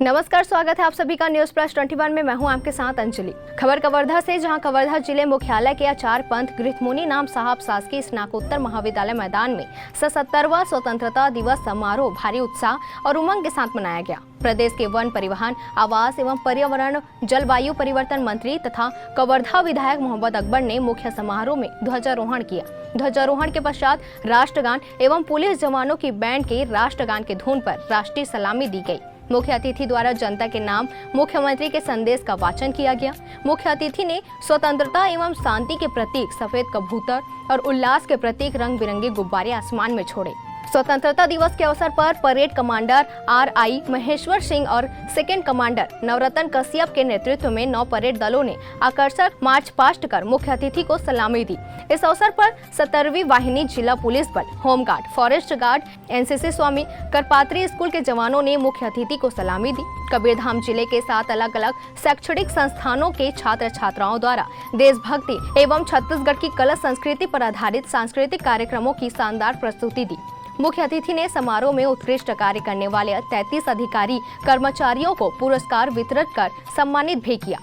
नमस्कार, स्वागत है आप सभी का न्यूज प्लस 21 में। मैं हूं आपके साथ अंजलि। खबर कवर्धा से, जहां कवर्धा जिले मुख्यालय के आचार्य पंत गृहमुनि नाम साहब शासकीय स्नातकोत्तर महाविद्यालय मैदान में 77वां स्वतंत्रता दिवस समारोह भारी उत्साह और उमंग के साथ मनाया गया। प्रदेश के वन, परिवहन, आवास एवं पर्यावरण, जलवायु परिवर्तन मंत्री तथा कवर्धा विधायक मोहम्मद अकबर ने मुख्य समारोह में ध्वजारोहण किया। ध्वजारोहण के पश्चात राष्ट्रगान एवं पुलिस जवानों की बैंड के राष्ट्रगान की धुन पर राष्ट्रीय सलामी दी गई। मुख्य अतिथि द्वारा जनता के नाम मुख्यमंत्री के संदेश का वाचन किया गया। मुख्य अतिथि ने स्वतंत्रता एवं शांति के प्रतीक सफेद कबूतर और उल्लास के प्रतीक रंग बिरंगे गुब्बारे आसमान में छोड़े। स्वतंत्रता दिवस के अवसर पर parade commander RI Maheshwar Singh और सेकंड कमांडर नवरत्न कश्यप के नेतृत्व में 9 परेड दलों ने आकर्षक मार्च पास्ट कर मुख्य अतिथि को सलामी दी। इस अवसर पर 17वीं वाहिनी जिला पुलिस बल, होमगार्ड, फॉरेस्ट गार्ड, NCC स्वामी करपात्री स्कूल के जवानों ने मुख्य अतिथि को सलामी दी। कबीरधाम जिले के 7 अलग अलग शैक्षणिक संस्थानों के छात्र छात्राओं द्वारा देशभक्ति एवं छत्तीसगढ़ की कला संस्कृति पर आधारित सांस्कृतिक कार्यक्रमों की शानदार प्रस्तुति दी। मुख्य अतिथि ने समारोह में उत्कृष्ट कार्य करने वाले 33 अधिकारी कर्मचारियों को पुरस्कार वितरित कर सम्मानित भी किया।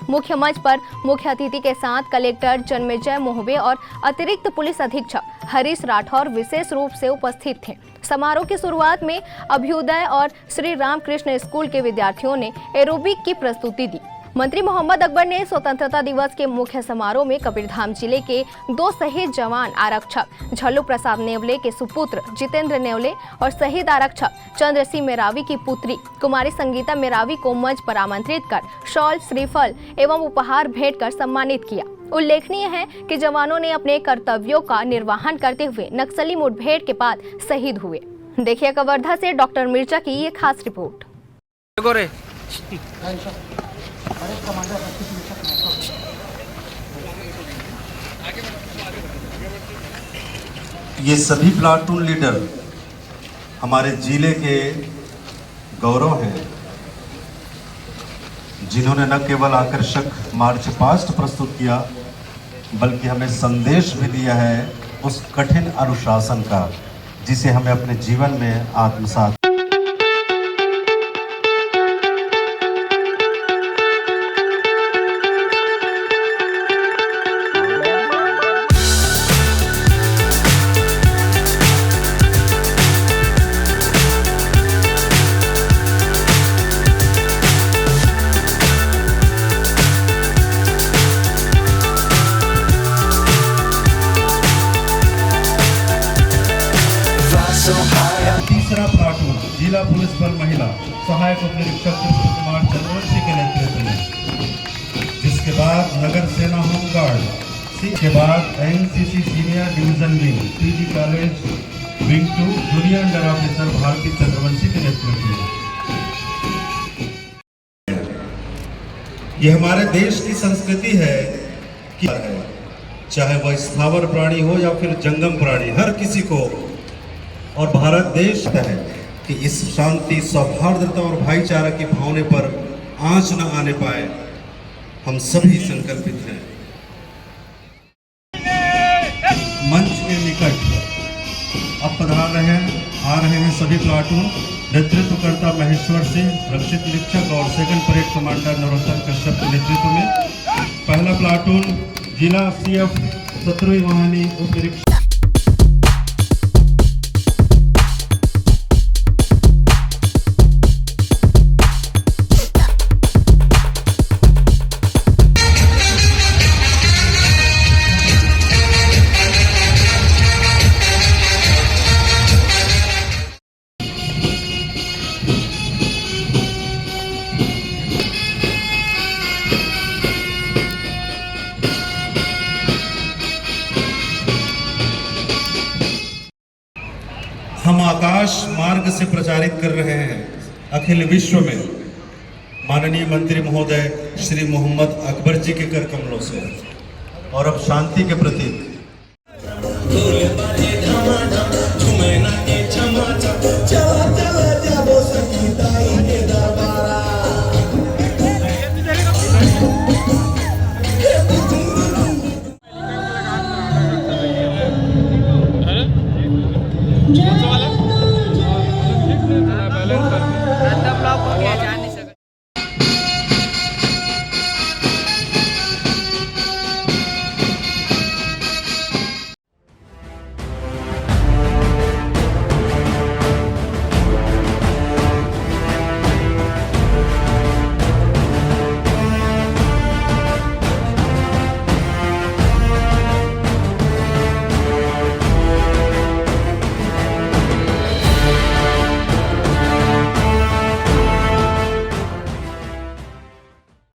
मुख्य मंच पर मुख्य अतिथि के साथ कलेक्टर जन्मेजय मोहबे और अतिरिक्त पुलिस अधीक्षक हरीश राठौर विशेष रूप से उपस्थित थे। समारोह की शुरुआत में अभ्युदय और श्री रामकृष्ण स्कूल के विद्यार्थियों ने एरोबिक की प्रस्तुति दी। मंत्री मोहम्मद अकबर ने स्वतंत्रता दिवस के मुख्य समारोह में कबीरधाम जिले के 2 शहीद जवान आरक्षक झल्लू प्रसाद नेवले के सुपुत्र जितेंद्र नेवले और शहीद आरक्षक चंद्र सिंह मेरावी की पुत्री कुमारी संगीता मेरावी को मंच पर आमंत्रित कर शॉल, श्रीफल एवं उपहार भेंट कर सम्मानित किया। उल्लेखनीय है कि जवानों ने अपने कर्तव्यों का निर्वहन करते हुए नक्सली मुठभेड़ के बाद शहीद हुए। देखिए कवर्धा से डॉक्टर मिर्जा की ये खास रिपोर्ट। ये सभी प्लाटून लीडर हमारे जिले के गौरव हैं, जिन्होंने न केवल आकर्षक मार्च पास्ट प्रस्तुत किया बल्कि हमें संदेश भी दिया है उस कठिन अनुशासन का जिसे हमें अपने जीवन में आत्मसात। तीसरा प्लाटून जिला पुलिस बल महिला सहायक उप निरीक्षक कुमार चंद्रवंशी के नेतृत्व में, जिसके बाद नगर सेना होमगार्ड, के बाद NCC senior division wing, PG college wing 2 junior under officer Bharti Chandravanshi के नेतृत्व में। ये हमारे देश की संस्कृति है कि चाहे वह स्थावर प्राणी हो या फिर जंगम प्राणी, हर किसी को और भारत देश है कि इस शांति, सौहार्दता और भाईचारा की भावना पर आंच न आने पाए। हम सभी संकल्पित हैं। मंच के निकट अब आ रहे हैं सभी प्लाटून। नेतृत्वकर्ता महेश्वर सिंह, रक्षित निरीक्षक और सेकंड परेड कमांडर नवरत्न कश्यप के नेतृत्व में। पहला प्लाटून जिला CF 17वीं वाहिनी उप निरीक्षक। हम आकाश मार्ग से प्रचारित कर रहे हैं अखिल विश्व में माननीय मंत्री महोदय श्री मोहम्मद अकबर जी के कर कमलों से। और अब शांति के प्रतीक